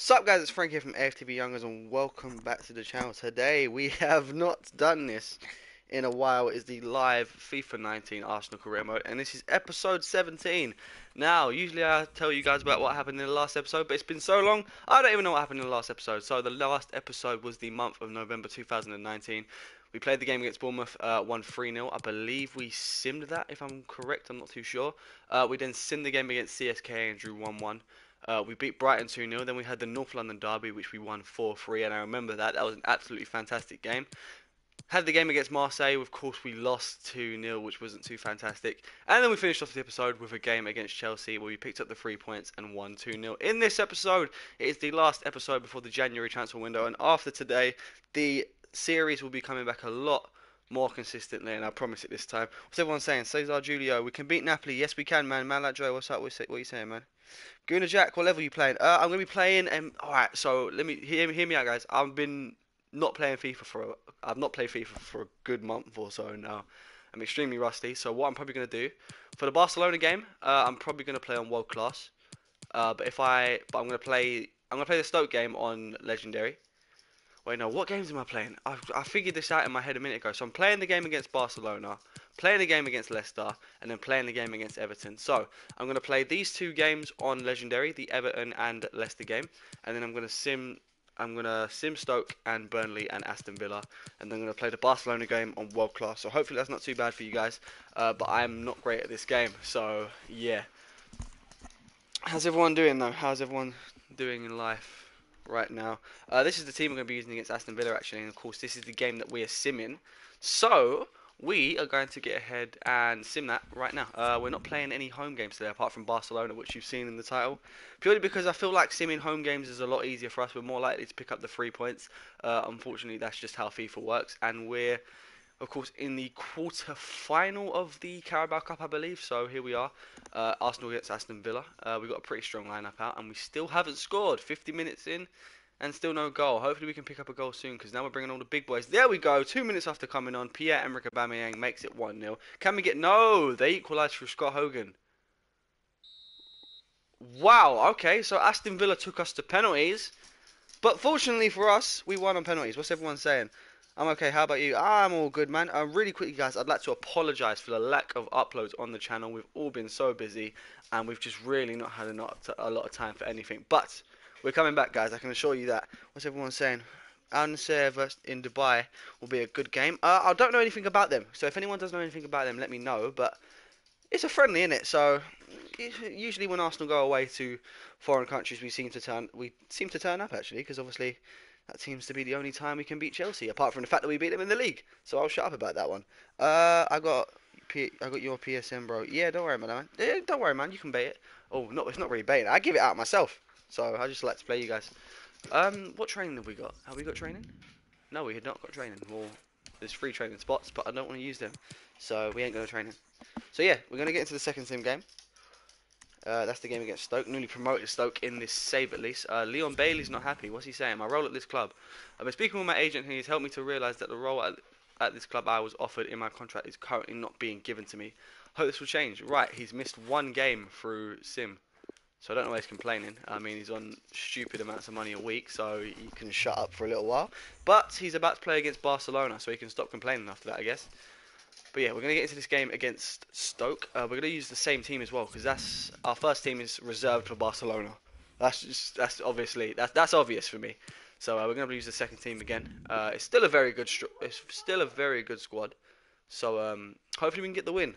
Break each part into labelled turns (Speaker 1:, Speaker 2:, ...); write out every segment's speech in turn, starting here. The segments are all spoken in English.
Speaker 1: Sup guys, it's Frank here from AFTV Young Gunz and welcome back to the channel. Today we have not done this in a while. It is the live FIFA 19 Arsenal career mode and this is episode 17. Now, usually I tell you guys about what happened in the last episode, but it's been so long, I don't even know what happened in the last episode. So the last episode was the month of November 2019. We played the game against Bournemouth, won 3-0. I believe we simmed that, if I'm correct, I'm not too sure. We then simmed the game against CSK and drew 1-1. We beat Brighton 2-0, then we had the North London derby, which we won 4-3, and I remember that. That was an absolutely fantastic game. Had the game against Marseille, of course we lost 2-0, which wasn't too fantastic. And then we finished off the episode with a game against Chelsea, where we picked up the 3 points and won 2-0. In this episode, it is the last episode before the January transfer window, and after today, the series will be coming back a lot more consistently, and I promise it this time. What's everyone saying? Cesar Julio, we can beat Napoli. Yes, we can, man. Man like Joe, what's up? What are you saying, man? Guna Jack, what level are you playing? I'm gonna be playing. Alright, so let me hear me out, guys. I've not played FIFA for a good month or so now. I'm extremely rusty. So what I'm probably gonna do for the Barcelona game, I'm probably gonna play on world class. I'm gonna play the Stoke game on legendary. Wait, no, what games am I playing? I figured this out in my head a minute ago. So I'm playing the game against Barcelona, playing the game against Leicester, and then playing the game against Everton. So I'm going to play these two games on Legendary, the Everton and Leicester game, and then I'm going to sim Stoke and Burnley and Aston Villa, and then I'm going to play the Barcelona game on World Class. So hopefully that's not too bad for you guys, but I'm not great at this game. So yeah, how's everyone doing though? How's everyone doing in life right now? This is the team we're going to be using against Aston Villa actually, and of course this is the game that we are simming. So we are going to get ahead and sim that right now. We're not playing any home games today apart from Barcelona, which you've seen in the title, purely because I feel like simming home games is a lot easier for us. We're more likely to pick up the 3 points. Unfortunately, that's just how FIFA works, and we're of course in the quarter final of the Carabao Cup, I believe. So here we are, Arsenal against Aston Villa. We've got a pretty strong lineup out, and we still haven't scored. 50 minutes in, and still no goal. Hopefully we can pick up a goal soon, because now we're bringing all the big boys. There we go. 2 minutes after coming on, Pierre-Emerick Aubameyang makes it 1-0. Can we get... No! They equalised through Scott Hogan. Wow, okay. So Aston Villa took us to penalties. But fortunately for us, we won on penalties. What's everyone saying? I'm okay. How about you? I'm all good, man. Really quickly, guys, I'd like to apologise for the lack of uploads on the channel. We've all been so busy, and we've just really not had a lot of time for anything. But we're coming back, guys. I can assure you that. What's everyone saying? Al Nassr versus in Dubai will be a good game. I don't know anything about them, so if anyone does know anything about them, let me know. But it's a friendly, innit? So usually when Arsenal go away to foreign countries, we seem to turn up actually, because obviously that seems to be the only time we can beat Chelsea, apart from the fact that we beat them in the league. So I'll shut up about that one. I got your PSN, bro. Yeah, don't worry, man. Yeah, don't worry, man. You can bait it. Oh, no, it's not really baiting. I give it out myself. So I just like to play you guys. What training have we got? Have we got training? No, we had not got training. Well, there's free training spots, but I don't want to use them. So we ain't going to training. So yeah, we're going to get into the second sim game. That's the game against Stoke. Newly promoted Stoke in this save at least. Leon Bailey's not happy. What's he saying? My role at this club. I've been speaking with my agent and he's helped me to realise that the role at this club I was offered in my contract is currently not being given to me. Hope this will change. Right, he's missed one game through sim. So I don't know why he's complaining. I mean, he's on stupid amounts of money a week, so he can shut up for a little while. But he's about to play against Barcelona, so he can stop complaining after that, I guess. But yeah, we're going to get into this game against Stoke. We're going to use the same team as well, because our first team is reserved for Barcelona. That's obvious for me. So we're going to use the second team again. It's still a very good squad. So hopefully we can get the win.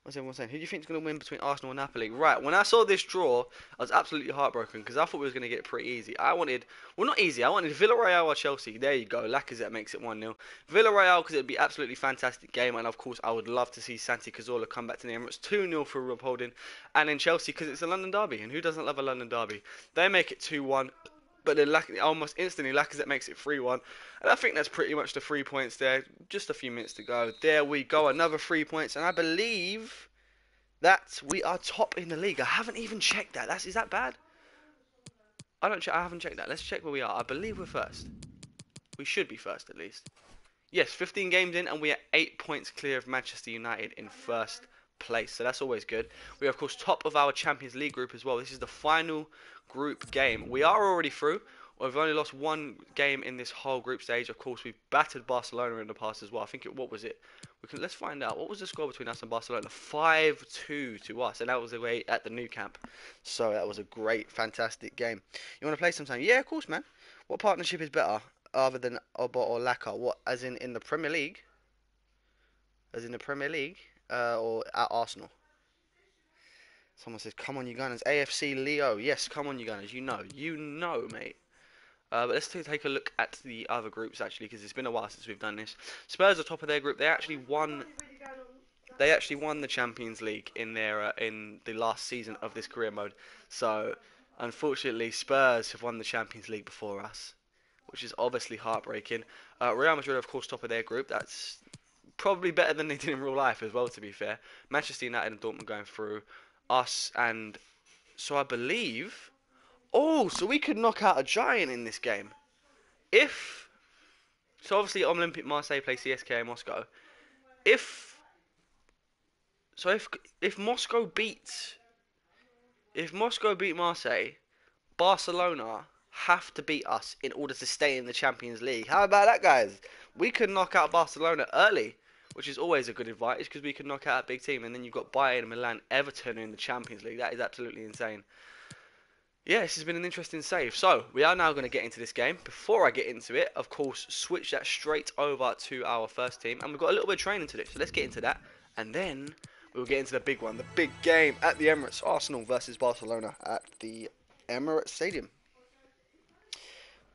Speaker 1: What's everyone saying? Who do you think is going to win between Arsenal and Napoli? Right, when I saw this draw, I was absolutely heartbroken because I thought we was going to get it pretty easy. I wanted Villarreal or Chelsea. There you go. Lacazette makes it 1-0. Villarreal because it would be absolutely fantastic game, and of course I would love to see Santi Cazorla come back to the Emirates. 2-0 for Rob Holding. And then Chelsea because it's a London derby, and who doesn't love a London derby? They make it 2-1. But then almost instantly, Lacazette makes it 3-1. And I think that's pretty much the 3 points there. Just a few minutes to go. There we go. Another 3 points. And I believe that we are top in the league. I haven't even checked that. Is that bad? I haven't checked that. Let's check where we are. I believe we're first. We should be first at least. Yes, 15 games in and we are 8 points clear of Manchester United in first place, so that's always good. We are, of course, top of our Champions League group as well. This is the final group game. We are already through. We've only lost one game in this whole group stage. Of course, we've battered Barcelona in the past as well. I think what was it? Let's find out. What was the score between us and Barcelona? 5-2 to us, and that was away at the Nou Camp. So that was a great, fantastic game. You want to play sometime? Yeah, of course, man. What partnership is better, other than Oba or Laka? What, as in the Premier League? As in the Premier League, or at Arsenal? Someone says, "Come on, you Gunners." AFC Leo. Yes, come on, you Gunners. You know, mate. But let's take a look at the other groups actually, because it's been a while since we've done this. Spurs are top of their group. They actually won. They actually won the Champions League in the last season of this career mode. So, unfortunately, Spurs have won the Champions League before us, which is obviously heartbreaking. Real Madrid, of course, top of their group. That's probably better than they did in real life as well, to be fair. Manchester United and Dortmund going through us, and so I believe. Oh, so we could knock out a giant in this game. So obviously Olympique Marseille play CSKA Moscow. If Moscow beat Marseille, Barcelona have to beat us in order to stay in the Champions League. How about that, guys? We could knock out Barcelona early, which is always a good advantage because we could knock out a big team, and then you've got Bayern, Milan, Everton in the Champions League. That is absolutely insane. Yeah, this has been an interesting save. So, we are now going to get into this game. Before I get into it, of course, switch that straight over to our first team. And we've got a little bit of training to do. So, let's get into that. And then, we'll get into the big one. The big game at the Emirates. Arsenal versus Barcelona at the Emirates Stadium.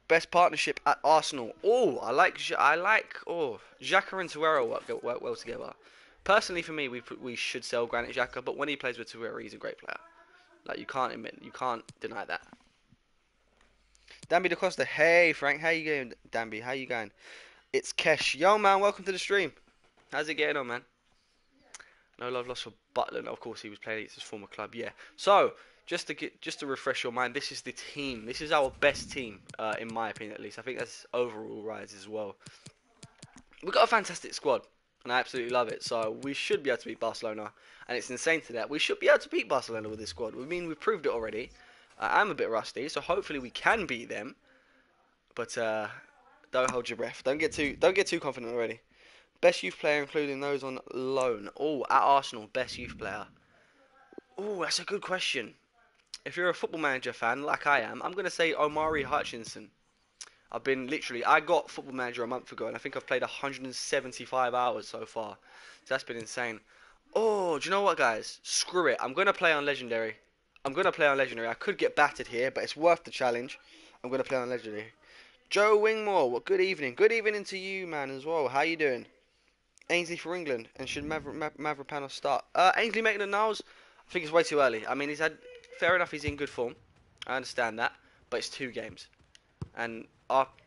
Speaker 1: Best partnership at Arsenal. Oh, I like Xhaka and Torreira work well together. Personally, for me, we should sell Granit Xhaka. But when he plays with Torreira, he's a great player. Like, you can't deny that. Danby DaCosta, hey Frank, how you going, Danby? How you going? It's Kesh. Yo man, welcome to the stream. How's it getting on, man? No love lost for Butland. Of course, he was playing against his former club. Yeah. So, just to refresh your mind, this is the team. This is our best team, in my opinion, at least. I think that's overall right as well. We've got a fantastic squad, and I absolutely love it. So we should be able to beat Barcelona. And it's insane to that. We should be able to beat Barcelona with this squad. I mean, we've proved it already. I'm a bit rusty, so hopefully we can beat them. But don't hold your breath. Don't get too confident already. Best youth player, including those on loan. Oh, at Arsenal, best youth player. Oh, that's a good question. If you're a Football Manager fan, like I am, I'm going to say Omari Hutchinson. I got Football Manager a month ago, and I think I've played 175 hours so far. So that's been insane. Oh, do you know what, guys? Screw it. I'm going to play on Legendary. I could get battered here, but it's worth the challenge. I'm going to play on Legendary. Joe Wingmore, well, good evening. Good evening to you, man, as well. How you doing? Ainsley for England. And should Mavropanos start? Ainsley Maitland-Niles, I think it's way too early. I mean, fair enough, he's in good form. I understand that. But it's 2 games. And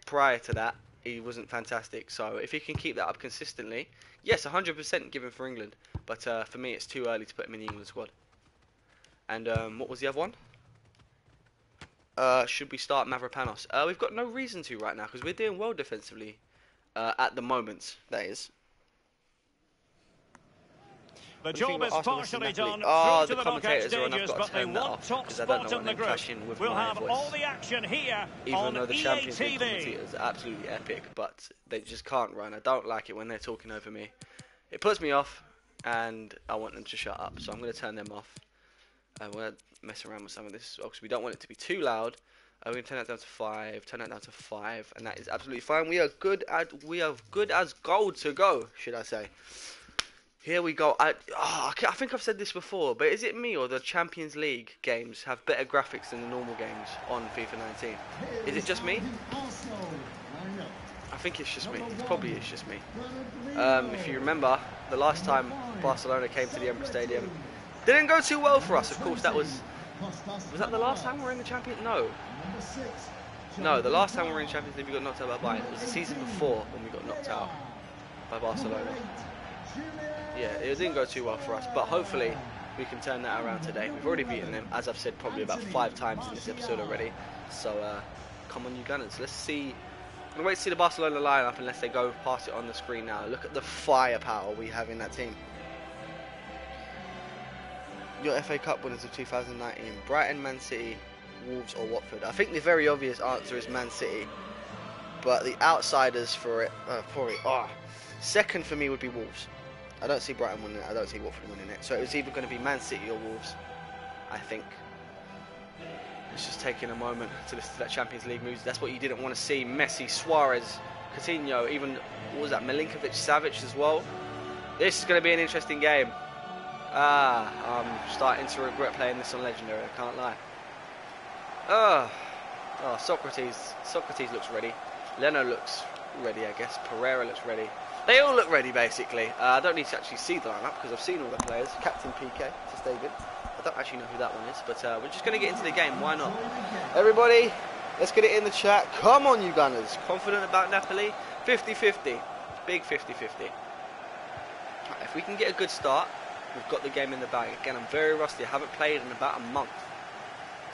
Speaker 1: prior to that, he wasn't fantastic. So if he can keep that up consistently, yes, 100% give him for England. But for me, it's too early to put him in the England squad. And what was the other one? Should we start Mavropanos? We've got no reason to right now because we're doing well defensively at the moment. That is.
Speaker 2: The job is partially done.
Speaker 1: The commentators are on. I've got to turn that off because I don't know when they clash in with my voice.
Speaker 2: All the action here
Speaker 1: even though the Champions League commentators are absolutely epic, but they just can't run. I don't like it when they're talking over me. It puts me off, and I want them to shut up. So I'm going to turn them off. We're going to mess around with some of this because we don't want it to be too loud. We're going to turn that down to 5, turn that down to 5, and that is absolutely fine. We are good as gold to go, should I say. Here we go. I think I've said this before, but is it me or the Champions League games have better graphics than the normal games on FIFA 19? Is it just me? I think it's just me. Probably it's just me. If you remember, the last time Barcelona came to the Emirates Stadium, didn't go too well for us. Of course, was that the last time we were in the Champions? No, the last time we were in Champions League we got knocked out by Bayern. It was the season before when we got knocked out by Barcelona. Yeah, it didn't go too well for us, but hopefully we can turn that around today. We've already beaten them, as I've said probably about 5 times in this episode already. So, come on, you Gunners. Let's see. I'm going to wait to see the Barcelona lineup unless they go past it on the screen now. Look at the firepower we have in that team. your FA Cup winners of 2019? Brighton, Man City, Wolves or Watford? I think the very obvious answer is Man City, but the outsiders for it, second for me would be Wolves. I don't see Brighton winning it, I don't see Watford winning it, so it was either going to be Man City or Wolves, I think. It's just taking a moment to listen to that Champions League news. That's what you didn't want to see. Messi, Suarez, Coutinho, even, what was that, Milinkovic, Savic as well. This is going to be an interesting game. I'm starting to regret playing this on Legendary, I can't lie. Socrates looks ready. Leno looks ready, I guess. Pereira looks ready. They all look ready, basically. I don't need to actually see the lineup because I've seen all the players. Captain PK, to stay good. I don't actually know who that one is, but we're just going to get into the game. Why not? Everybody, let's get it in the chat. Come on, you Gunners. Confident about Napoli? 50-50. Big 50-50. Right, if we can get a good start, we've got the game in the bag. Again, I'm very rusty. I haven't played in about a month.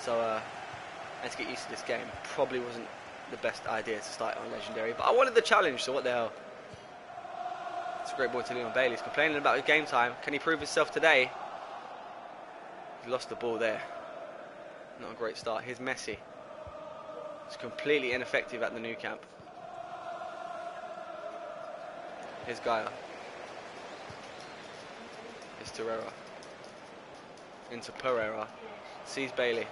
Speaker 1: So, let's get used to this game. Probably wasn't the best idea to start on Legendary, but I wanted the challenge, so what the hell. It's a great ball to Leon Bailey. He's complaining about his game time. Can he prove himself today? He's lost the ball there. Not a great start. Here's Messi. He's completely ineffective at the new camp. Here's Gaia. Here's Torreira. Into Pereira. Sees Bailey.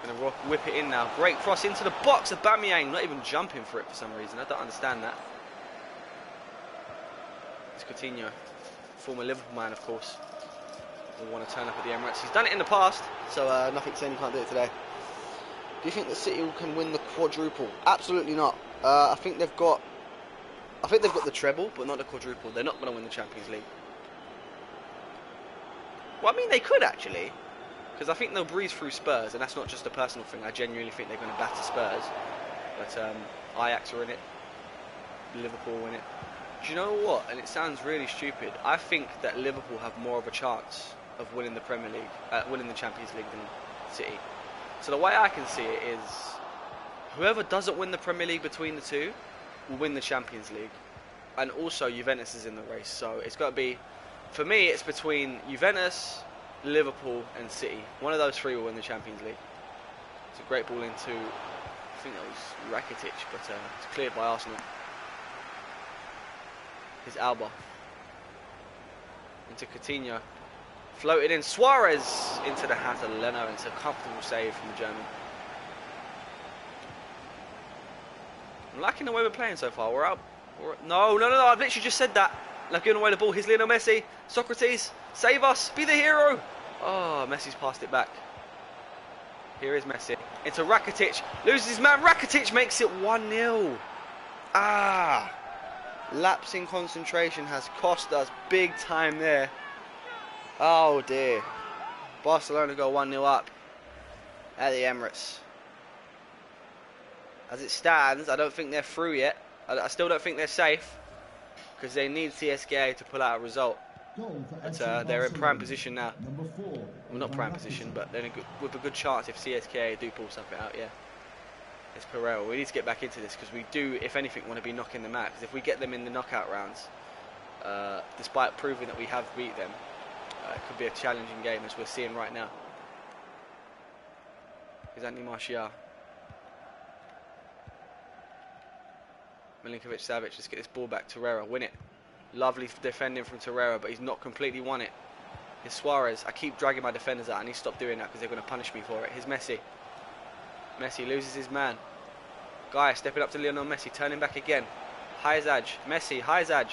Speaker 1: Gonna whip it in now. Great cross into the box. Aubameyang not even jumping for it for some reason. I don't understand that. It's Coutinho. Former Liverpool man, of course. Will want to turn up at the Emirates. He's done it in the past, so nothing saying he can't do it today. Do you think that City can win the quadruple? Absolutely not. I think they've got the treble, but not the quadruple. They're not going to win the Champions League. Well, I mean, they could actually, because I think they'll breeze through Spurs, and that's not just a personal thing. I genuinely think they're going to batter Spurs. But Ajax are in it. Liverpool win it. Do you know what? And it sounds really stupid. I think that Liverpool have more of a chance of winning the Premier League, winning the Champions League than City. So the way I can see it is, whoever doesn't win the Premier League between the two will win the Champions League, and also Juventus is in the race. So it's got to be, for me, it's between Juventus, Liverpool, and City. One of those three will win the Champions League. It's a great ball into, I think that was Rakitic, but it's cleared by Arsenal. Here's Alba. Into Coutinho. Floated in. Suarez into the hat of Leno. It's a comfortable save from the German. I'm liking the way we're playing so far. We're up. No. I've literally just said that. Like, giving away the ball. Here's Lionel Messi. Socrates. Save us. Be the hero. Oh, Messi's passed it back. Here is Messi. Into Rakitic. Loses his man. Rakitic makes it 1-0. Lapse in concentration has cost us big time there. Oh dear. Barcelona go 1-0 up at the Emirates. As it stands, I don't think they're through yet. I still don't think they're safe, because they need CSKA to pull out a result. But they're in prime position now. Well, not prime position, but they're with a good chance if CSKA do pull something out, yeah. It's Pereira. We need to get back into this, because we do, if anything, want to be knocking them out. Because if we get them in the knockout rounds, despite proving that we have beat them, it could be a challenging game, as we're seeing right now. Here's Anthony Martial. Milinkovic, Savic. Let's get this ball back. Torreira, win it. Lovely defending from Torreira, but he's not completely won it. Here's Suarez. I keep dragging my defenders out. I need to stop doing that, because they're going to punish me for it. Here's Messi. Messi loses his man. Guy stepping up to Lionel Messi, turning back again. Haizaj, Messi, Haizaj.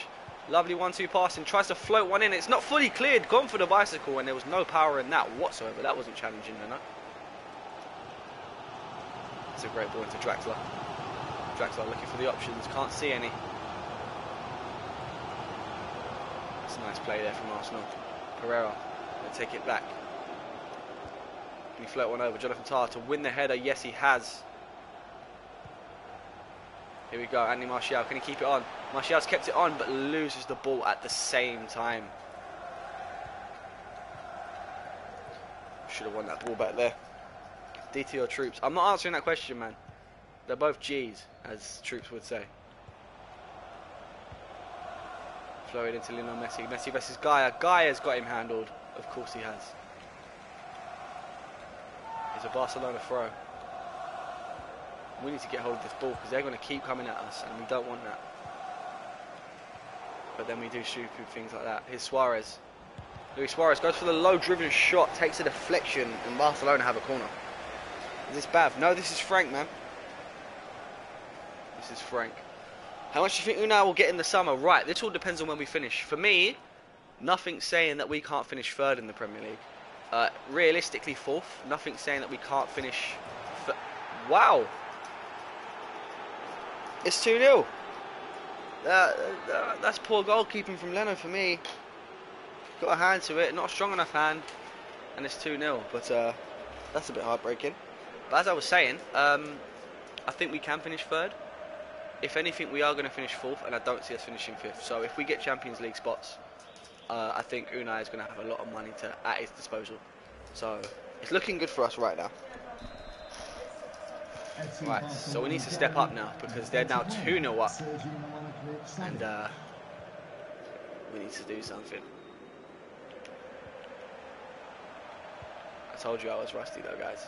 Speaker 1: Lovely 1-2 passing, tries to float one in. It's not fully cleared, gone for the bicycle, and there was no power in that whatsoever. That wasn't challenging enough. It's a great ball into Draxler. Draxler looking for the options, can't see any. That's a nice play there from Arsenal. Pereira, going to take it back. Can he float one over? Jonathan Tah to win the header. Yes, he has. Here we go. Anthony Martial. Can he keep it on? Martial's kept it on, but loses the ball at the same time. Should have won that ball back there. DT or Troops? I'm not answering that question, man. They're both G's, as Troops would say. Floated into Lionel Messi. Messi versus Gaia. Gaia's got him handled. Of course he has. It's a Barcelona throw. We need to get hold of this ball because they're going to keep coming at us and we don't want that. But then we do stupid things like that. Here's Suarez. Luis Suarez goes for the low-driven shot, takes a deflection, and Barcelona have a corner. Is this Bav? No, this is Frank, man. This is Frank. How much do you think Unai will get in the summer? Right, this all depends on when we finish. For me, nothing's saying that we can't finish third in the Premier League. Realistically, fourth. Nothing's saying that we can't finish... Wow! It's 2-0. That's poor goalkeeping from Leno for me. Got a hand to it, not a strong enough hand, and it's 2-0. But that's a bit heartbreaking. But as I was saying, I think we can finish third. If anything, we are going to finish fourth, and I don't see us finishing fifth. So if we get Champions League spots, I think Unai is going to have a lot of money at his disposal. So it's looking good for us right now. Right, so we need to step up now because they're now 2-0 up, and we need to do something. I told you I was rusty though, guys.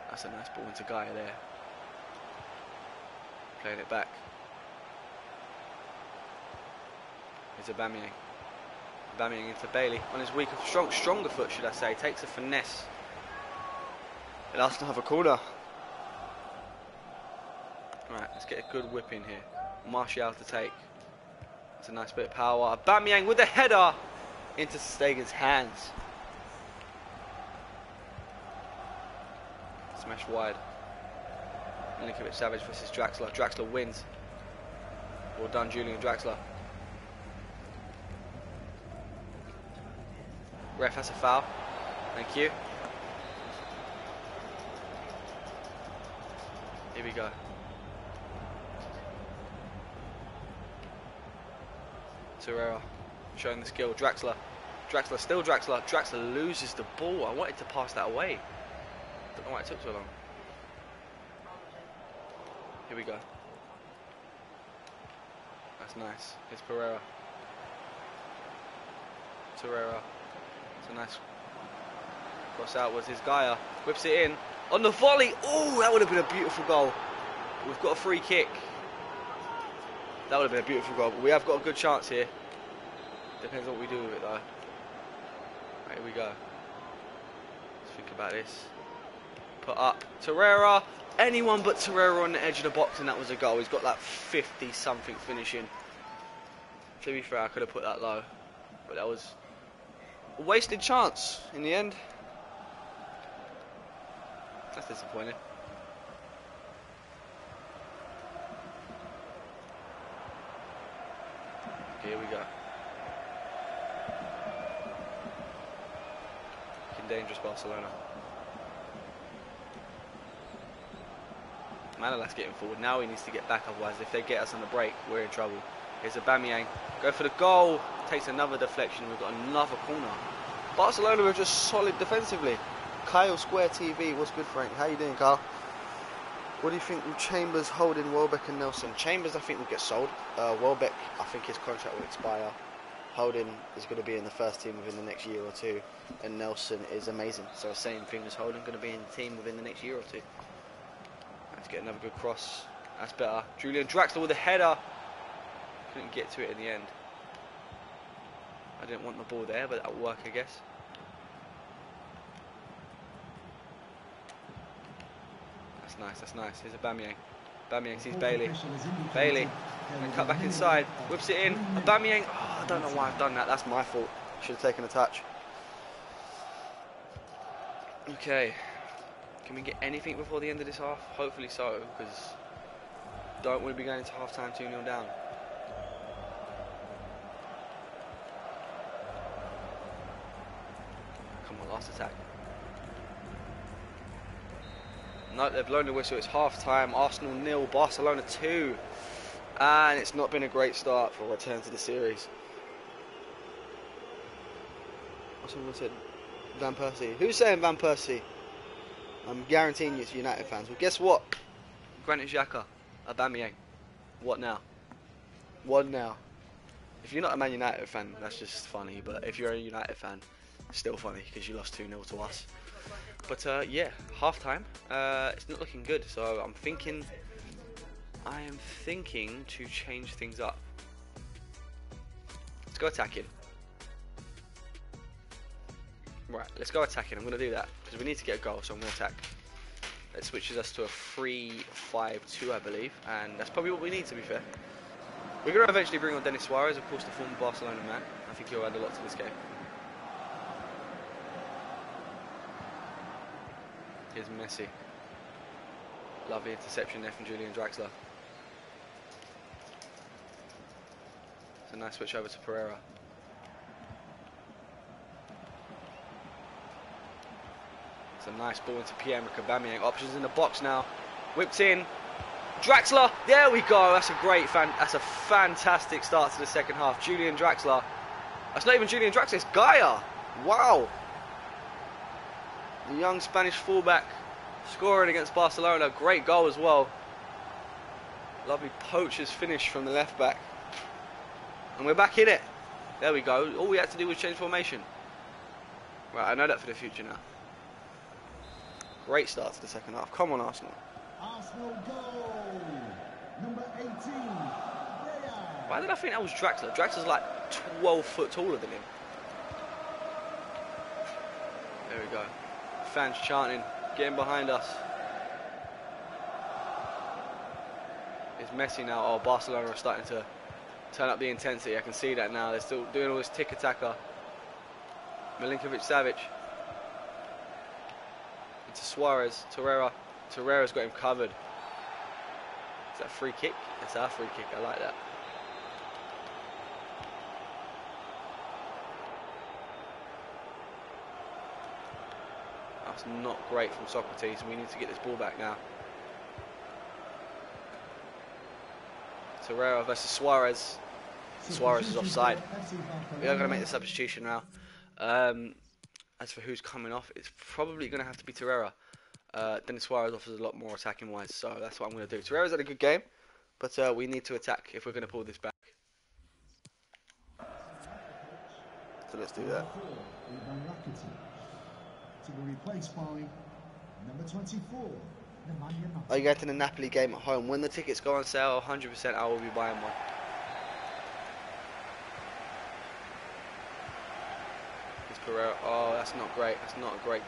Speaker 1: That's a nice ball into Gaia there. Playing it back. Here's Aubameyang. Aubameyang into Bailey on his weaker, stronger foot, should I say. Takes a finesse. And Arsenal have a corner. Right, let's get a good whip in here. Martial to take. It's a nice bit of power. Aubameyang with a header into Stegen's hands. Smash wide. Milinkovic-Savic versus Draxler. Draxler wins. Well done, Julian Draxler. Ref, that's a foul. Thank you. Here we go. Torreira showing the skill. Draxler. Draxler, still Draxler. Draxler loses the ball. I wanted to pass that away. Don't know why it took so long. Here we go. That's nice. Here's Pereira. Torreira. It's a nice cross outwards. Here's Gaia. Whips it in. On the volley. Oh, that would have been a beautiful goal. We've got a free kick. That would have been a beautiful goal. But we have got a good chance here. Depends on what we do with it though. Right, here we go. Let's think about this. Put up. Torreira. Anyone but Torreira on the edge of the box and that was a goal. He's got like 50 something finishing. To be fair, I could have put that low. But that was a wasted chance in the end. That's disappointing. Okay, here we go. Looking dangerous, Barcelona. Manolas getting forward. Now he needs to get back, otherwise if they get us on the break, we're in trouble. Here's Aubameyang. Go for the goal. Takes another deflection. We've got another corner. Barcelona are just solid defensively. Kyle Square TV. What's good, Frank? How you doing, Carl? What do you think of Chambers, Holding, Welbeck and Nelson? Chambers, I think, will get sold. Welbeck, I think his contract will expire. Holding is going to be in the first team within the next year or two. And Nelson is amazing. So same thing as Holding, going to be in the team within the next year or two. Let's get another good cross. That's better. Julian Draxler with a header. Couldn't get to it in the end. I didn't want the ball there, but that'll work, I guess. That's nice, that's nice. Here's Aubameyang. Aubameyang sees Bailey. Bailey. And cut back inside. Whips it in. Aubameyang. Oh, I don't know why I've done that. That's my fault. Should have taken a touch. Okay. Can we get anything before the end of this half? Hopefully so, because don't want to be going into half time 2-0 down. Come on, last attack. No, they've blown the whistle. It's half time. Arsenal 0, Barcelona 2. And it's not been a great start for a return to the series. Someone said Van Persie. Who's saying Van Persie? I'm guaranteeing you it's United fans. Well, guess what? Granit Xhaka, Aubameyang. What now? What now? If you're not a Man United fan, that's just funny. But if you're a United fan, it's still funny because you lost 2-0 to us. But yeah, half time. It's not looking good. So I am thinking to change things up. Let's go attacking. Right, let's go attacking. I'm going to do that because we need to get a goal, so I'm going to attack. That switches us to a 3-5-2, I believe, and that's probably what we need, to be fair. We're going to eventually bring on Denis Suarez, of course, the former Barcelona man. I think he'll add a lot to this game. Here's Messi. Lovely interception there from Julian Draxler. It's a nice switch over to Pereira. It's a nice ball into Pierre-Emerick Aubameyang. Options in the box now. Whipped in. Draxler. There we go. That's a fantastic start to the second half. Julian Draxler. That's not even Julian Draxler. It's Gaia. Wow. The young Spanish fullback scoring against Barcelona. Great goal as well. Lovely poacher's finish from the left back. And we're back in it. There we go. All we had to do was change formation. Right, I know that for the future now. Great start to the second half. Come on, Arsenal.
Speaker 3: Arsenal goal. Number 18.
Speaker 1: Why did I think that was Draxler? Draxler's like 12 foot taller than him. There we go. Fans chanting, getting behind us. It's Messi now. Oh, Barcelona are starting to turn up the intensity. I can see that now. They're still doing all this tick-attacker. Milinkovic-Savic. Into Suarez. Torreira's got him covered. Is that a free kick? It's our free kick. I like that. That's not great from Socrates. We need to get this ball back now. Torreira versus Suarez. Suarez is offside. We are going to make the substitution now. As for who's coming off, it's probably going to have to be Torreira. Denis Suarez offers a lot more attacking wise, so that's what I'm going to do. Torreira's had a good game, but we need to attack if we're going to pull this back. So let's do that.
Speaker 3: To be replaced by number 24.
Speaker 1: Are you going to the Napoli game at home? When the tickets go on sale, 100% I will be buying one. It's Pereira. Oh, that's not great. That's not a great.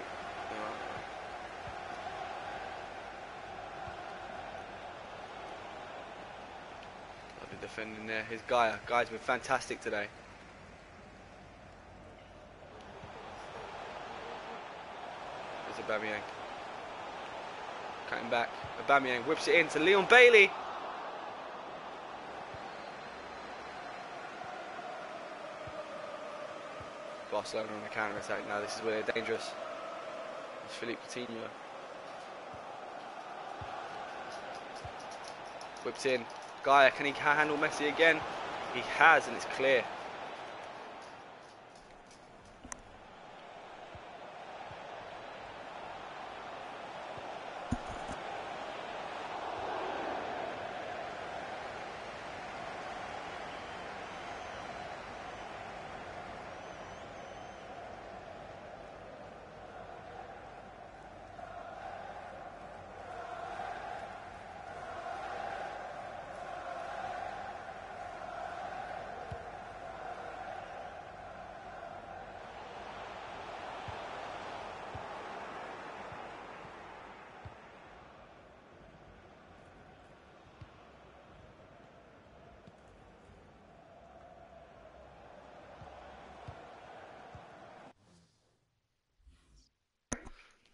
Speaker 1: Lovely defending there. Here's Gaia. Gaia's been fantastic today. There's Aubameyang. Cutting back. Aubameyang whips it in to Leon Bailey. Barcelona on the counter-attack now. This is where they're dangerous. It's Philippe Coutinho. Whipped in. Gaia, can he handle Messi again? He has, and it's clear.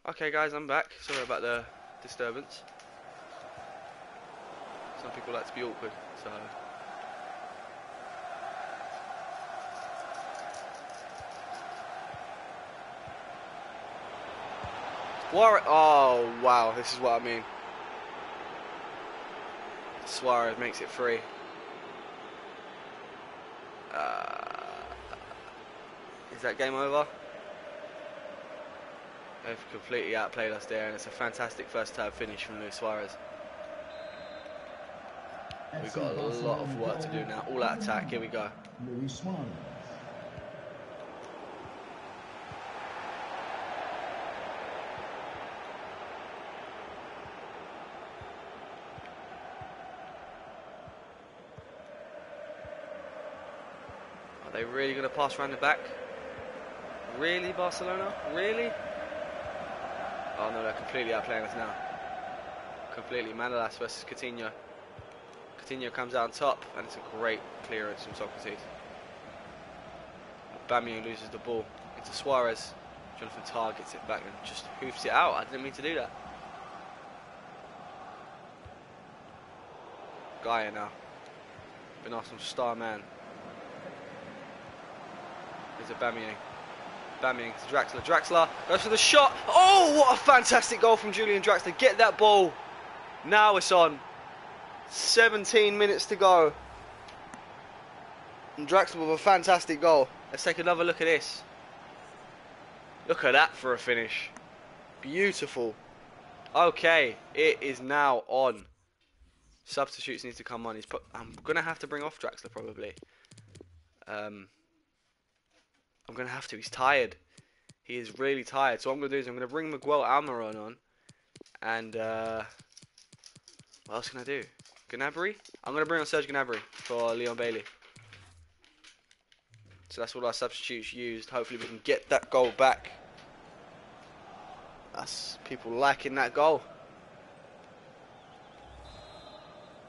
Speaker 1: Okay guys, I'm back. Sorry about the disturbance. Some people like to be awkward, so... Suarez, oh wow, this is what I mean. Suarez makes it free. Is that game over? They've completely outplayed us there, and it's a fantastic first-term finish from Luis Suarez. We've got a lot of work to do now. All out attack, here we go.
Speaker 3: Luis Suarez.
Speaker 1: Are they really going to pass around the back? Really, Barcelona? Really? Oh no, they're completely outplaying us now. Completely. Manolas versus Coutinho. Coutinho comes out on top, and it's a great clearance from Socrates. Aubameyang loses the ball into Suarez. Jonathan Tah gets it back and just hoofs it out. I didn't mean to do that. Gaia now. Been Arsenal's star man. There's Aubameyang. Aubameyang to Draxler. Draxler goes for the shot. Oh, what a fantastic goal from Julian Draxler. Get that ball. Now it's on. 17 minutes to go. And Draxler with a fantastic goal. Let's take another look at this. Look at that for a finish. Beautiful. Okay, it is now on. Substitutes need to come on. I'm going to have to bring off Draxler probably. I'm going to have to. He's tired. He is really tired. So what I'm going to do is I'm going to bring Miguel Almiron on. And what else can I do? Gnabry? I'm going to bring on Serge Gnabry for Leon Bailey. So that's what our substitutes used. Hopefully we can get that goal back. That's people liking that goal.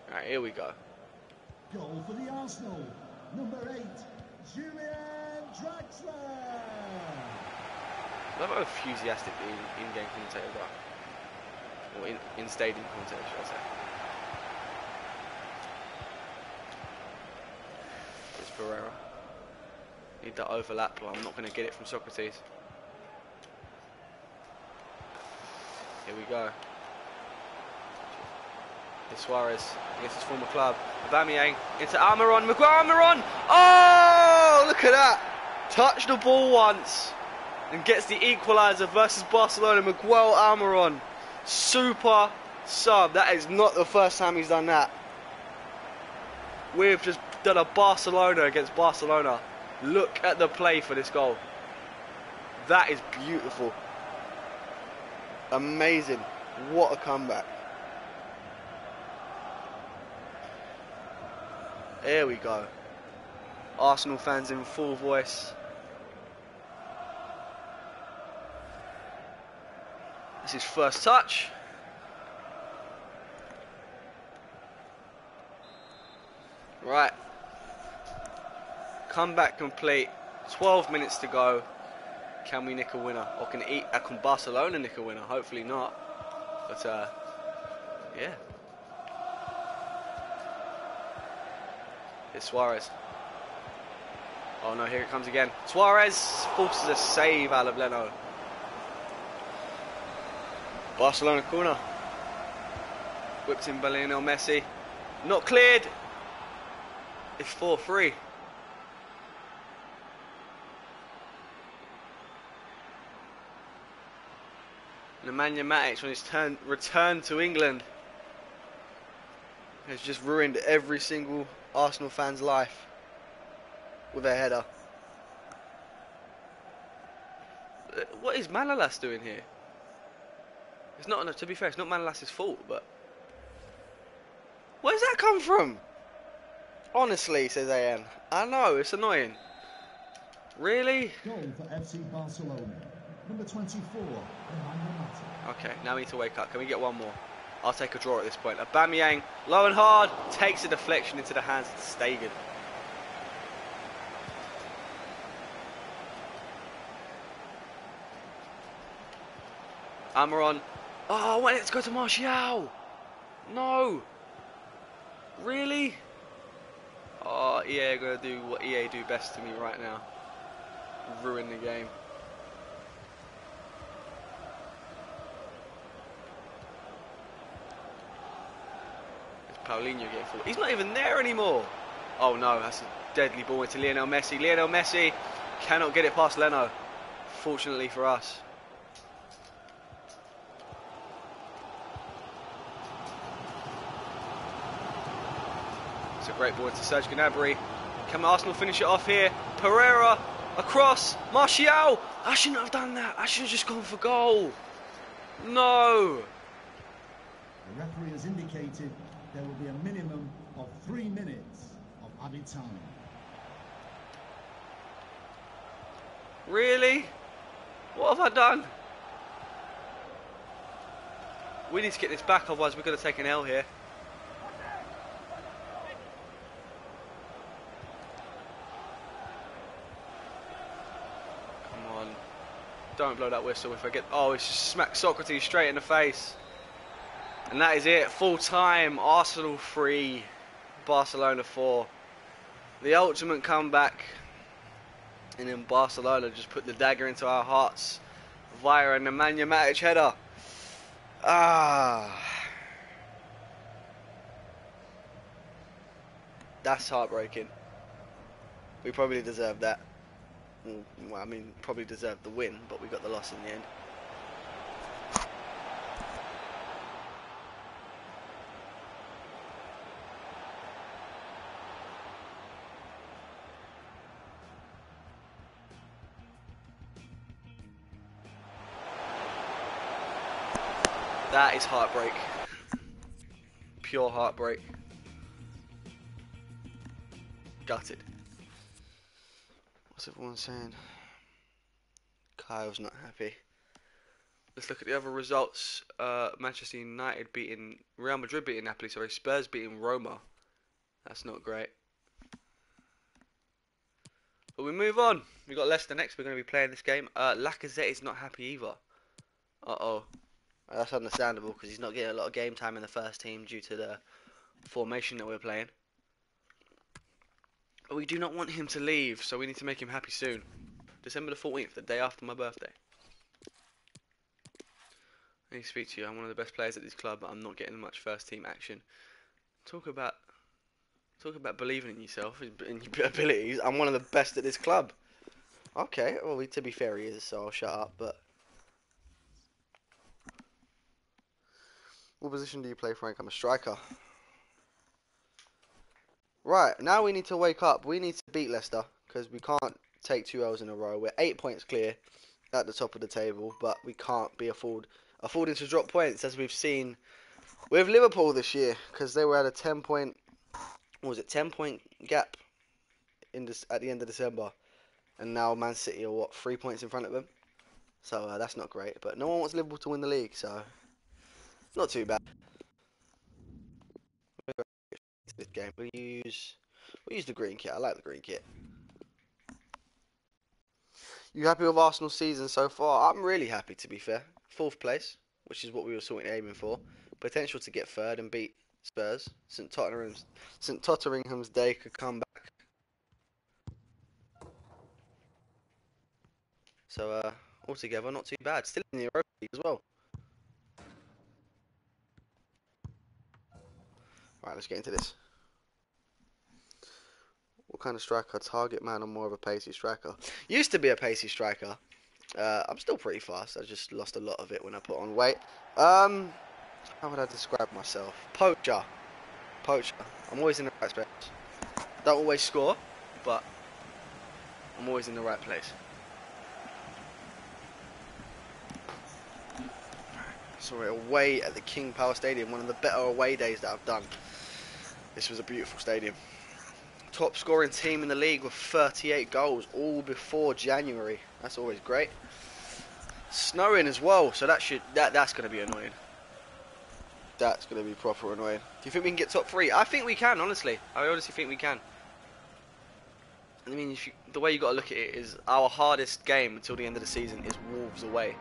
Speaker 1: Alright, here we go.
Speaker 3: Goal for the Arsenal. Number 8, Julian Draxler.
Speaker 1: I love how enthusiastic the in-game commentators are. Or in-stadium commentators, should I say. It's Pereira. Need that overlap, but I'm not going to get it from Socrates. Here we go. Here's Suarez against his former club. Aubameyang into Almiron. Miguel Almiron! Oh, look at that! Touched the ball once and gets the equaliser versus Barcelona. Miguel Almiron. Super sub. That is not the first time he's done that. We've just done a Barcelona against Barcelona. Look at the play for this goal. That is beautiful. Amazing. What a comeback. There we go. Arsenal fans in full voice. This is first touch. Right. Comeback complete. 12 minutes to go. Can we nick a winner? Or can Barcelona nick a winner? Hopefully not. But yeah. It's Suarez. Oh no, here it comes again. Suarez forces a save out of Leno. Barcelona corner. Whipped in by Lionel Messi. Not cleared. It's 4-3. Nemanja Matic, on his return to England, has just ruined every single Arsenal fan's life with a header. What is Manolas doing here? It's not, to be fair, it's not Manolas' fault, but where's that come from? Honestly, says AN. I know, it's annoying. Really?
Speaker 3: Goal for FC Barcelona. Number 24, Emmanuel Martin.
Speaker 1: Okay, now we need to wake up. Can we get one more? I'll take a draw at this point. Aubameyang, low and hard, takes a deflection into the hands of Stegen. Almiron. Oh, I wanted it to go to Martial. No. Really? Oh, EA are going to do what EA do best to me right now. Ruin the game. Paulinho getting forward. He's not even there anymore. Oh no, that's a deadly ball into Lionel Messi. Lionel Messi cannot get it past Leno. Fortunately for us. It's a great ball into Serge Gnabry. Can Arsenal finish it off here? Pereira, across, Martial! I shouldn't have done that. I should have just gone for goal. No.
Speaker 3: The referee has indicated there will be a minimum of 3 minutes of added time.
Speaker 1: Really? What have I done? We need to get this back, otherwise we're going to take an L here. Come on. Don't blow that whistle if I get... Oh, it's just smacked Socrates straight in the face. And that is it. Full time. Arsenal 3. Barcelona 4. The ultimate comeback. And then Barcelona just put the dagger into our hearts via a Nemanja Matic header. That's heartbreaking. We probably deserved that. Well, I mean, probably deserved the win, but we got the loss in the end. That is heartbreak. Pure heartbreak. Gutted. What's everyone saying? Kyle's not happy. Let's look at the other results. Manchester United beating Real Madrid beating Napoli. Sorry, Spurs beating Roma. That's not great. But we move on. We got Leicester next. We're going to be playing this game. Lacazette is not happy either. Uh-oh. That's understandable because he's not getting a lot of game time in the first team due to the formation that we're playing. But we do not want him to leave, so we need to make him happy soon. December the 14th, the day after my birthday. I need to speak to you. I'm one of the best players at this club, but I'm not getting much first team action. Talk about believing in yourself and your abilities. I'm one of the best at this club. Okay, well, to be fair, he is, so I'll shut up, but... What position do you play, Frank? I'm a striker. Right, now we need to wake up. We need to beat Leicester because we can't take 2 L's in a row. We're 8 points clear at the top of the table, but we can't be affording to drop points as we've seen with Liverpool this year because they were at a 10-point, what was it, 10-point gap at the end of December, and now Man City are what, 3 points in front of them. So that's not great, but no one wants Liverpool to win the league, so. Not too bad. This game we'll use the green kit. I like the green kit. You happy with Arsenal's season so far? I'm really happy, to be fair. 4th place, which is what we were sort of aiming for. Potential to get 3rd and beat Spurs. St Totteringham's day could come back. So altogether, not too bad. Still in the Europa League as well. Alright, let's get into this. What kind of striker? Target man or more of a pacey striker? Used to be a pacey striker. I'm still pretty fast. I just lost a lot of it when I put on weight. How would I describe myself? Poacher. I'm always in the right place. Don't always score, but I'm always in the right place. So we're away at the King Power Stadium, one of the better away days that I've done. This was a beautiful stadium. Top scoring team in the league with 38 goals, all before January. That's always great. Snowing as well, so that's going to be annoying. That's going to be proper annoying. Do you think we can get top 3? I think we can, honestly. I honestly think we can. I mean, the way you got to look at it is our hardest game until the end of the season is Wolves away.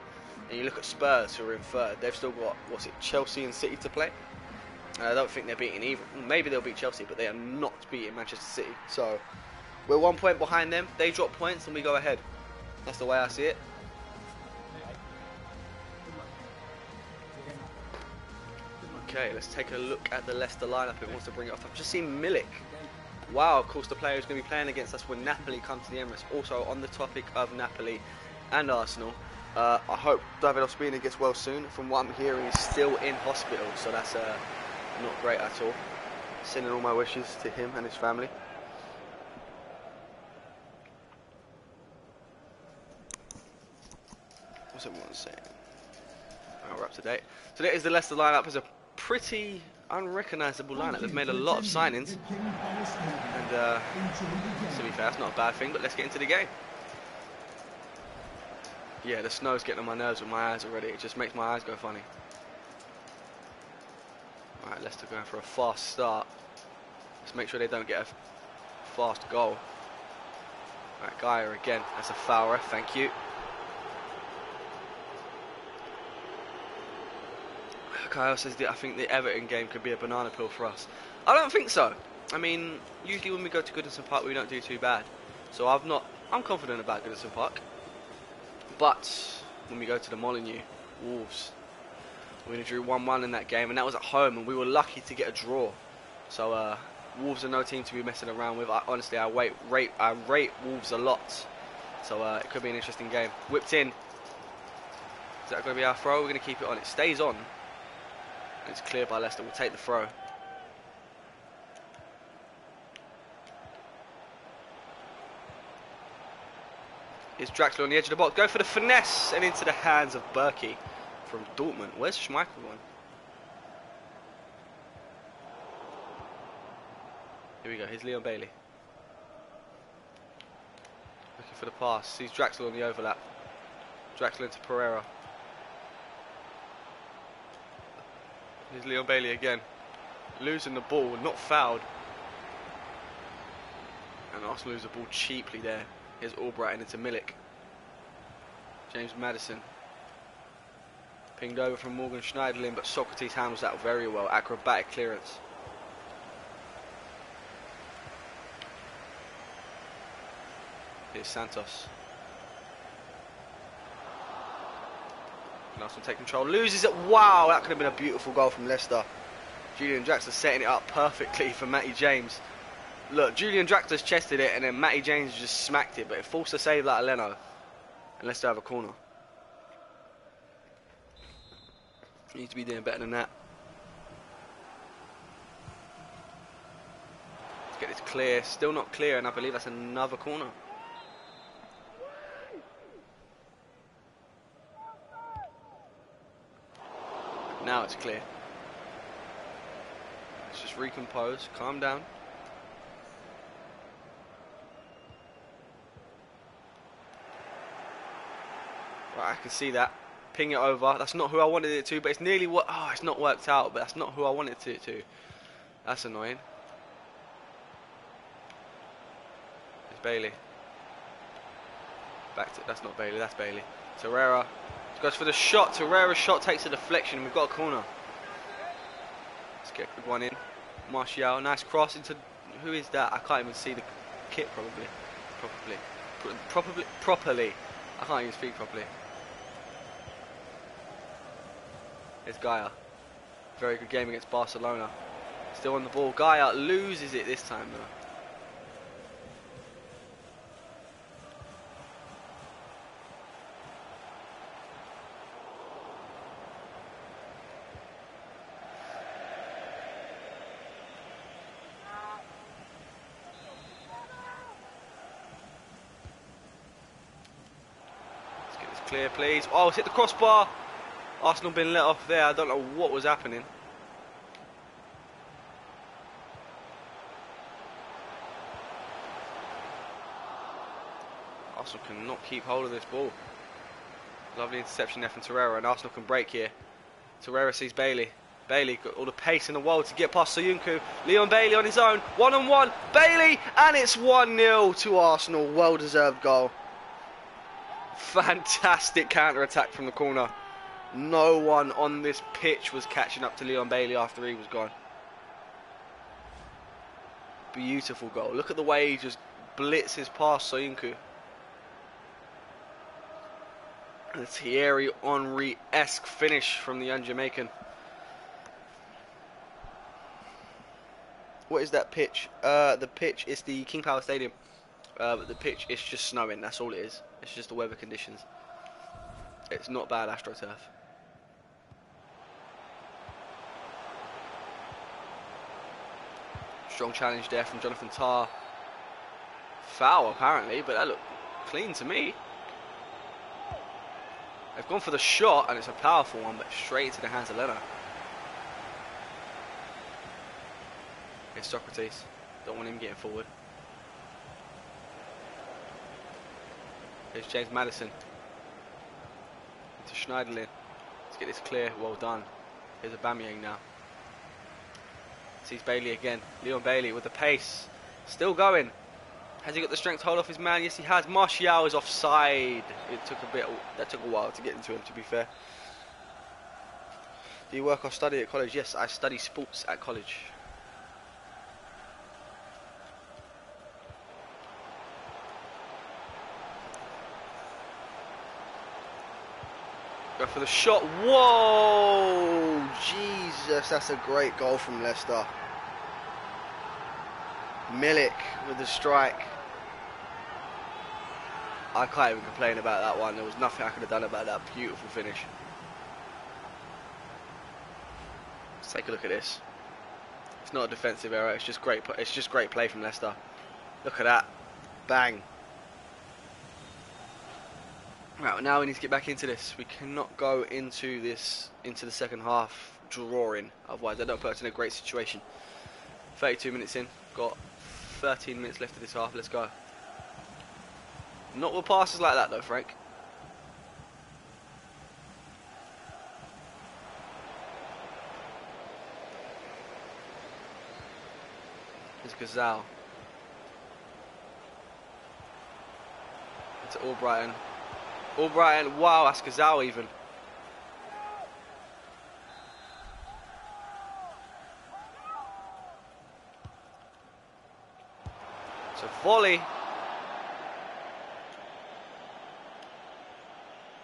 Speaker 1: And you look at Spurs, who are in 3rd. They've still got, Chelsea and City to play. I don't think they're beating either. Maybe they'll beat Chelsea, but they are not beating Manchester City. So, we're 1 point behind them. They drop points and we go ahead. That's the way I see it. Okay, let's take a look at the Leicester lineup. It wants to bring it off. I've just seen Milik. Wow, of course, the player who's going to be playing against us when Napoli come to the Emirates. Also, on the topic of Napoli and Arsenal, I hope David Ospina gets well soon. From what I'm hearing, he's still in hospital, so that's not great at all. Sending all my wishes to him and his family. What's everyone saying? Oh, we're up to date. So that is the Leicester lineup. Is a pretty unrecognisable lineup. They've made a lot of signings, and to be fair, that's not a bad thing. But let's get into the game. Yeah, the snow's getting on my nerves with my eyes already. It just makes my eyes go funny. Alright, Leicester going for a fast start. Let's make sure they don't get a fast goal. Alright, Gaia again. That's a foul, ref. Thank you. Kyle says that I think the Everton game could be a banana peel for us. I don't think so. I mean, usually when we go to Goodison Park, we don't do too bad. So I'm confident about Goodison Park. But when we go to the Molineux, Wolves, we're going to drew 1-1 in that game, and that was at home, and we were lucky to get a draw. So Wolves are no team to be messing around with. Honestly, I rate Wolves a lot. So it could be an interesting game. Whipped in. Is that going to be our throw? We're going to keep it on. It stays on. It's cleared by Leicester. We'll take the throw. Is Draxler on the edge of the box? Go for the finesse and into the hands of Berkey from Dortmund. Where's Schmeichel gone? Here we go. Here's Leon Bailey. Looking for the pass. Sees Draxler on the overlap. Draxler into Pereira. Here's Leon Bailey again. Losing the ball, not fouled. And Arsenal lose the ball cheaply there. Here's Albrighton into Milik. James Maddison. Pinged over from Morgan Schneiderlin, but Socrates handles that very well. Acrobatic clearance. Here's Santos. And Arsenal take control. Loses it. Wow, that could have been a beautiful goal from Leicester. Julian Draxler setting it up perfectly for Matty James. Look, Julian Draxler's chested it, and then Matty James just smacked it, but it forced a save like a Leno. And Leicester have a corner. You need to be doing better than that. Let's get this clear. Still not clear, and I believe that's another corner. Now it's clear. Let's just recompose, calm down. Right, I can see that. Ping it over. That's not who I wanted it to, but it's nearly what. Oh, it's not worked out, but that's not who I wanted it to. That's annoying. It's Bailey. Back to. That's not Bailey, that's Bailey. Torreira. Goes for the shot. Torreira's shot takes a deflection. We've got a corner. Let's get a good one in. Martial, nice cross into. Who is that? I can't even see the kit properly. I can't even speak properly. It's Gaia. Very good game against Barcelona. Still on the ball. Gaia loses it this time though. Let's get this clear, please. Oh, it's hit the crossbar. Arsenal been let off there. I don't know what was happening. Arsenal cannot keep hold of this ball. Lovely interception there from Torreira, and Arsenal can break here. Torreira sees Bailey. Bailey got all the pace in the world to get past Soyuncu. Leon Bailey on his own. 1-on-1. Bailey, and it's 1-0 to Arsenal. Well-deserved goal. Fantastic counter-attack from the corner. No one on this pitch was catching up to Leon Bailey after he was gone. Beautiful goal. Look at the way he just blitzes past Soyuncu. A Thierry Henry-esque finish from the young Jamaican. What is that pitch? The pitch is the King Power Stadium. But the pitch is just snowing. That's all it is. It's just the weather conditions. It's not bad AstroTurf. Strong challenge there from Jonathan Tah. Foul apparently, but that looked clean to me. They've gone for the shot, and it's a powerful one, but straight into the hands of Leno. Here's Socrates. Don't want him getting forward. Here's James Maddison. Into Schneiderlin. Let's get this clear. Well done. Here's Aubameyang now. Sees Bailey again. Leon Bailey with the pace. Still going. Has he got the strength to hold off his man? Yes, he has. Martial is offside. That took a while to get into him, to be fair. Do you work or study at college? Yes, I study sports at college. Go for the shot. Whoa! Jesus, that's a great goal from Leicester. Milik with the strike. I can't even complain about that one. There was nothing I could have done about that beautiful finish. Let's take a look at this. It's not a defensive error. It's just great. It's just great play from Leicester. Look at that. Bang. Right, now we need to get back into this. We cannot go into the second half drawing. Otherwise, they don't put us in a great situation. 32 minutes in. Got 13 minutes left of this half. Let's go. Not with passes like that though, Frank. Here's Gazal. Into Albrighton. Albrighton, wow, that's Gazal even. It's a volley.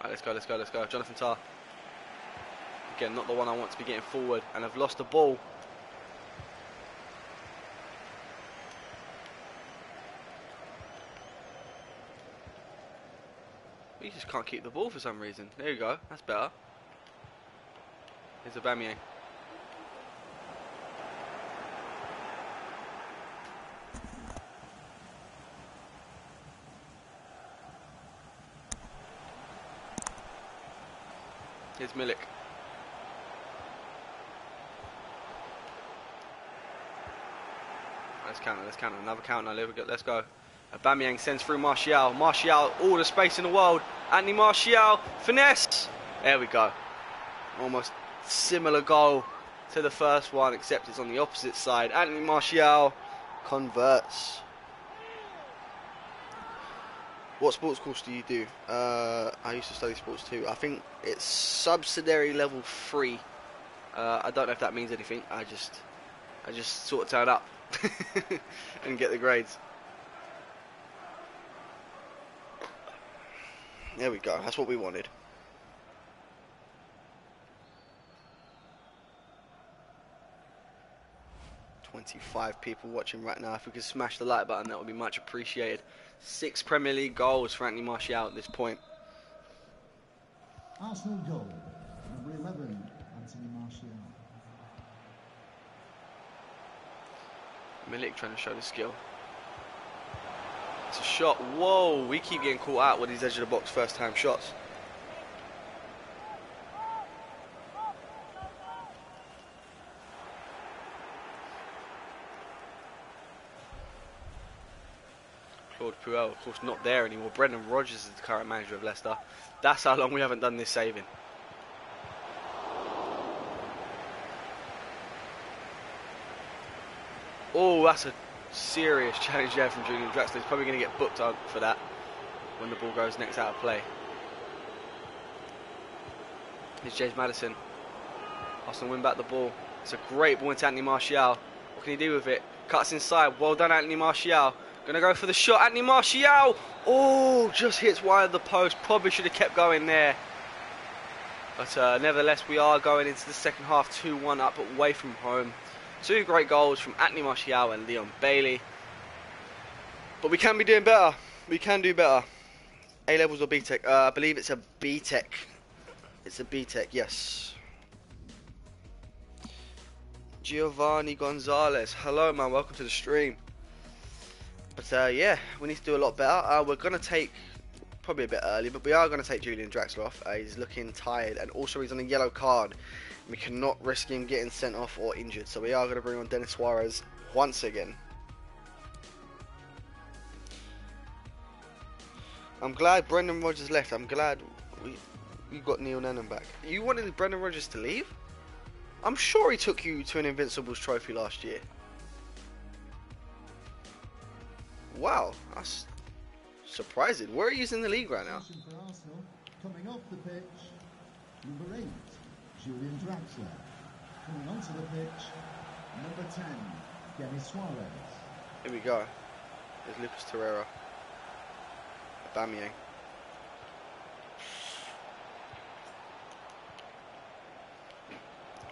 Speaker 1: Right, let's go. Jonathan Tah. Again, not the one I want to be getting forward, and I've lost the ball. You just can't keep the ball for some reason. There you go. That's better. Here's Aubameyang. Here's Milik. Let's counter. Another counter. Let's go. Aubameyang sends through Martial. Martial, all the space in the world. Anthony Martial, finesse. There we go. Almost similar goal to the first one, except it's on the opposite side. Anthony Martial converts. What sports course do you do? I used to study sports too. I think it's subsidiary level 3. I don't know if that means anything. I just sort of turn up and get the grades. There we go. That's what we wanted. "25 people watching right now. If we could smash the like button, that would be much appreciated. 6 Premier League goals for Anthony Martial at this point.
Speaker 3: Arsenal goal, number 11, Anthony Martial.
Speaker 1: Milik trying to show the skill. It's a shot. Whoa, we keep getting caught out with these edge of the box first time shots. Claude Puel, of course, not there anymore. Brendan Rodgers is the current manager of Leicester. That's how long we haven't done this saving. Oh, that's a serious challenge there from Julian Draxler. He's probably going to get booked out for that when the ball goes next out of play. Here's James Maddison. Arsenal win back the ball. It's a great ball into Anthony Martial. What can he do with it? Cuts inside. Well done, Anthony Martial. Going to go for the shot. Anthony Martial. Oh, just hits wide of the post. Probably should have kept going there. But nevertheless, we are going into the second half 2-1 up away from home. 2 great goals from Anthony Martial and Leon Bailey. But we can be doing better. We can do better. A-levels or B-Tech? I believe it's a B-Tech. It's a B-Tech, yes. Giovanni Gonzalez. Hello, man. Welcome to the stream. But yeah, we need to do a lot better. We're going to take Probably a bit early, but we are going to take Julian Draxler off. He's looking tired, and also he's on a yellow card. We cannot risk him getting sent off or injured, so we are going to bring on Denis Suarez once again. I'm glad Brendan Rodgers left. I'm glad we got Neil Nennan back. You wanted Brendan Rodgers to leave? I'm sure he took you to an Invincibles trophy last year. Wow, that's surprising. Where are you in the league right now?
Speaker 3: For Arsenal, coming off the pitch, number 8, Julian Draxler. Coming onto the pitch, number 10, Denis Suarez.
Speaker 1: Here we go. There's Lucas Torreira. Aubameyang.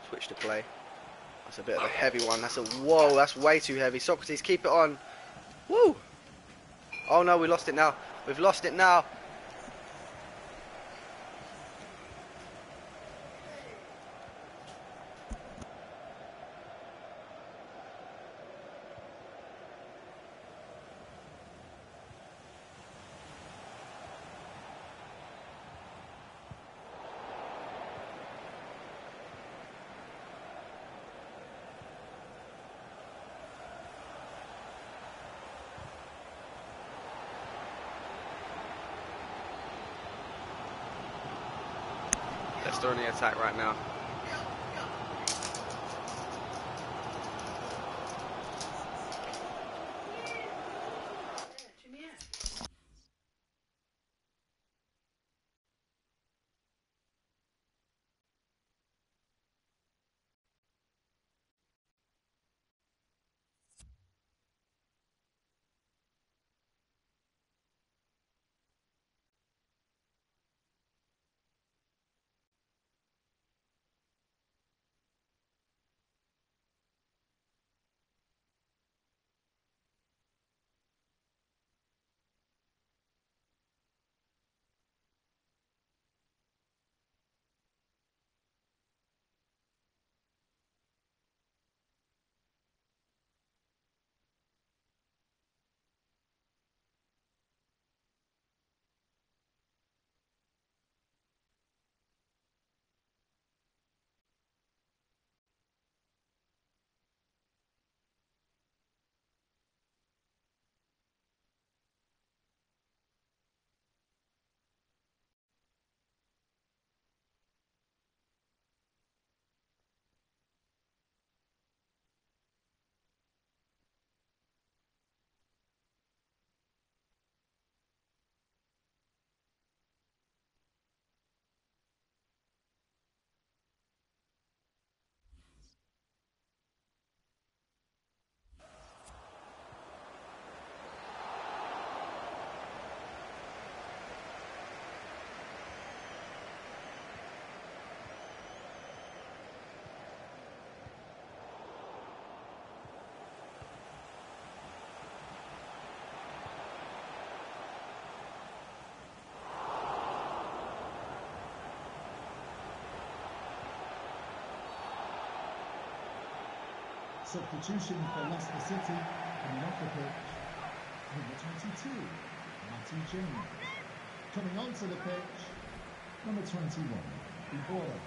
Speaker 1: Switch to play. That's a bit of a heavy one. Whoa, that's way too heavy. Socrates, keep it on. Woo! Oh no, we lost it now. We've lost it now. Leicester on the attack right now.
Speaker 3: Substitution for Leicester City, coming off the pitch, number 22, Matty James. Coming onto the pitch, number 21, Ibora.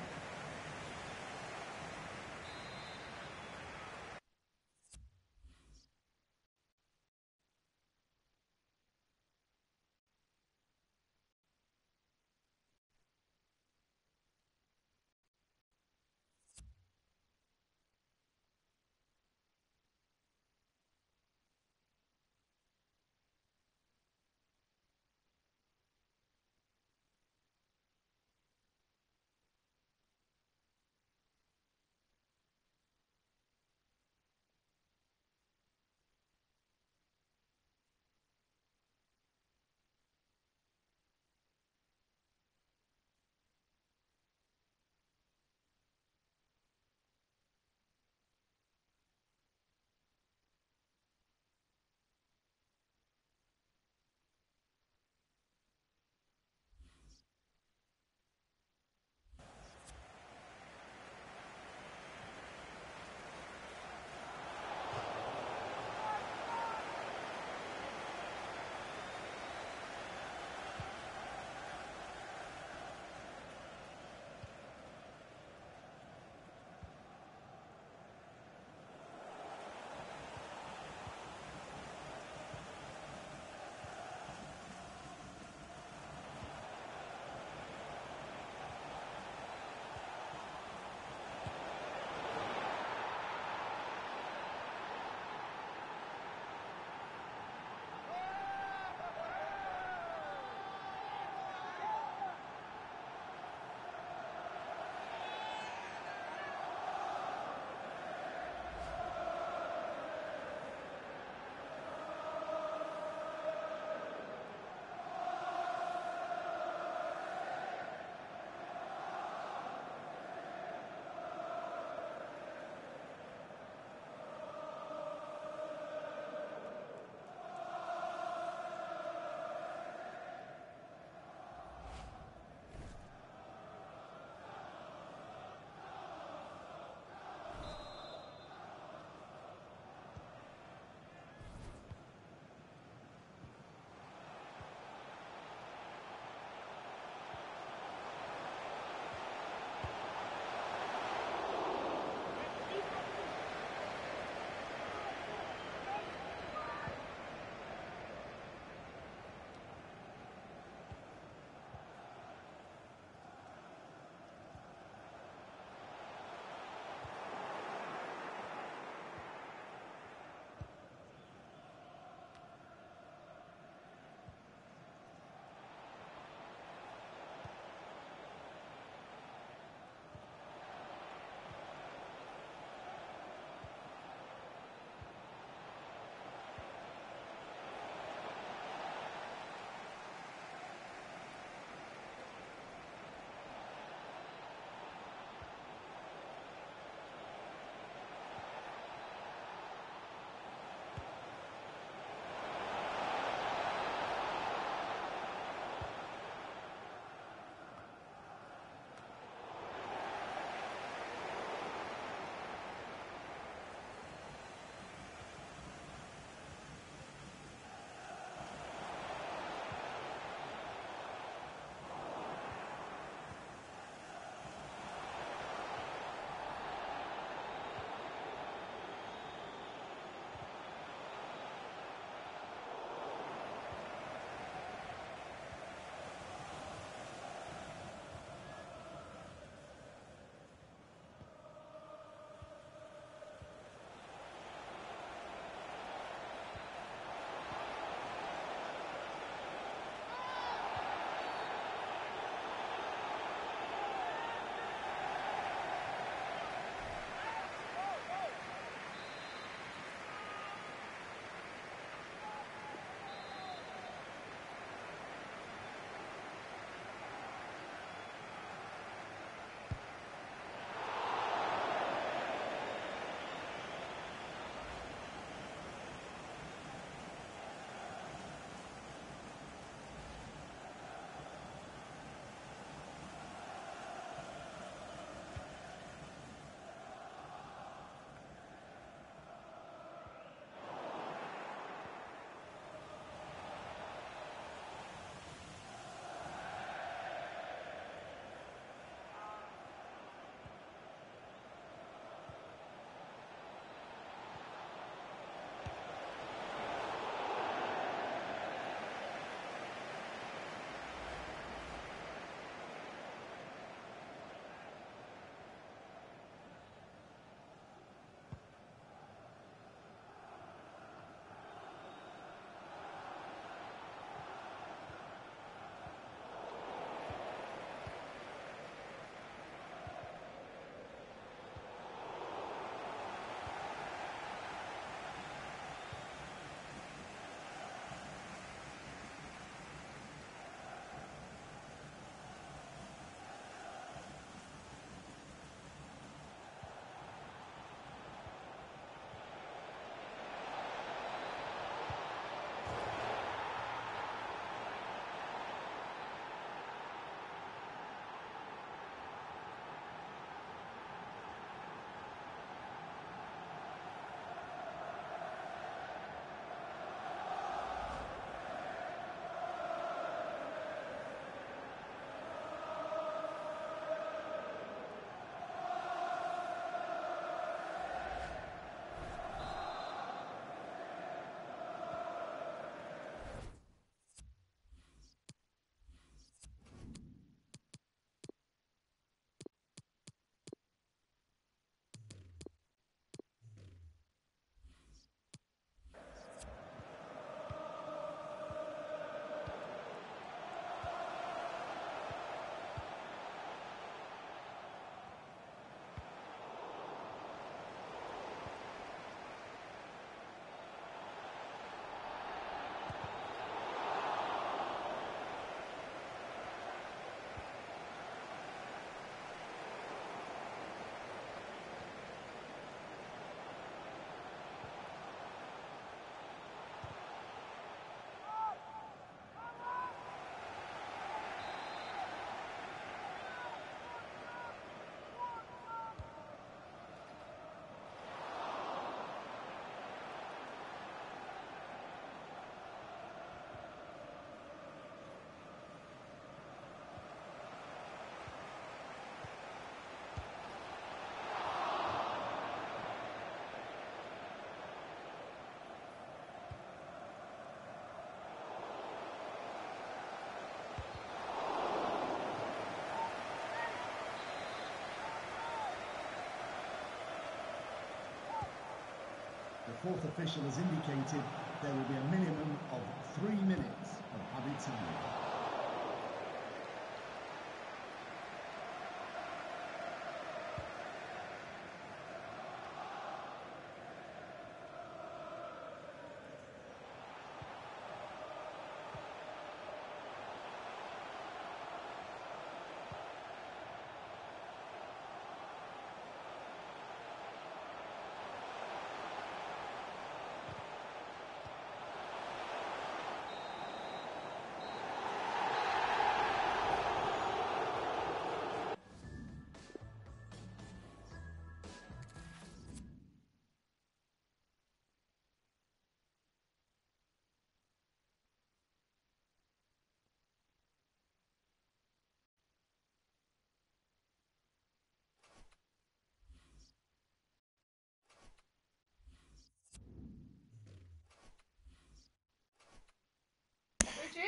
Speaker 3: fourth official has indicated there will be a minimum of 3 minutes of added time.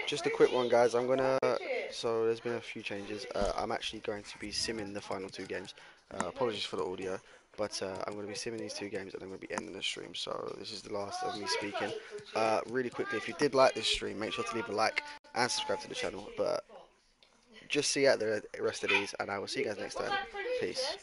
Speaker 1: Just a quick one, guys. So there's been a few changes. I'm actually going to be simming the final two games. Apologies for the audio, but I'm going to be simming these two games and I'm going to be ending the stream. So this is the last of me speaking. Really quickly, if you did like this stream, make sure to leave a like and subscribe to the channel. But just see out the rest of these, and I will see you guys next time. Peace.